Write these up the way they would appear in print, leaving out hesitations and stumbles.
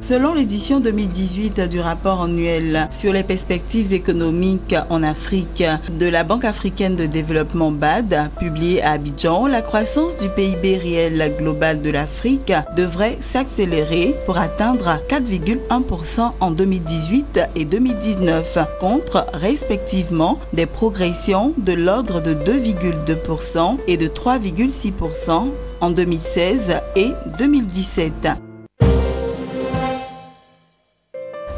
Selon l'édition 2018 du rapport annuel sur les perspectives économiques en Afrique de la Banque africaine de développement BAD, publié à Abidjan, la croissance du PIB réel global de l'Afrique devrait s'accélérer pour atteindre 4,1% en 2018 et 2019, contre respectivement des progressions de l'ordre de 2,2% et de 3,6% en 2016 et 2017.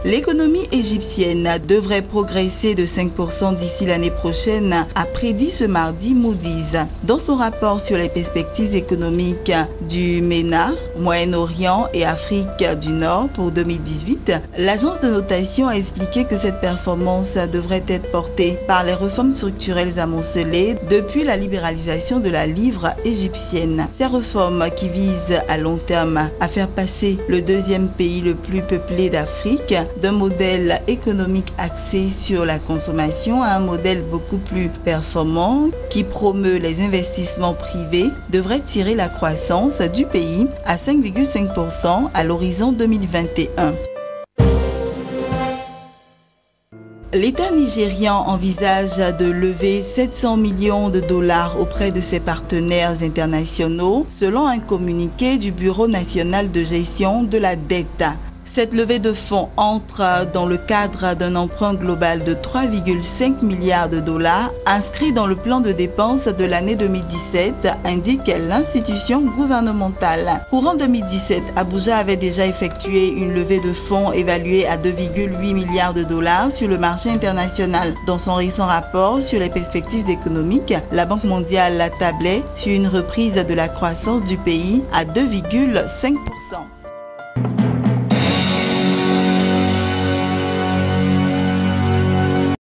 L'économie égyptienne devrait progresser de 5% d'ici l'année prochaine, a prédit ce mardi Moody's. Dans son rapport sur les perspectives économiques du MENA, Moyen-Orient et Afrique du Nord pour 2018, l'agence de notation a expliqué que cette performance devrait être portée par les réformes structurelles amoncelées depuis la libéralisation de la livre égyptienne. Ces réformes qui visent à long terme à faire passer le deuxième pays le plus peuplé d'Afrique d'un modèle économique axé sur la consommation à un modèle beaucoup plus performant qui promeut les investissements privés devrait tirer la croissance du pays à 5,5% à l'horizon 2021. L'État nigérian envisage de lever 700 millions de dollars auprès de ses partenaires internationaux, selon un communiqué du Bureau national de gestion de la dette. Cette levée de fonds entre dans le cadre d'un emprunt global de 3,5 milliards de dollars inscrit dans le plan de dépenses de l'année 2017, indique l'institution gouvernementale. Courant 2017, Abuja avait déjà effectué une levée de fonds évaluée à 2,8 milliards de dollars sur le marché international. Dans son récent rapport sur les perspectives économiques, la Banque mondiale tablait sur une reprise de la croissance du pays à 2,5%.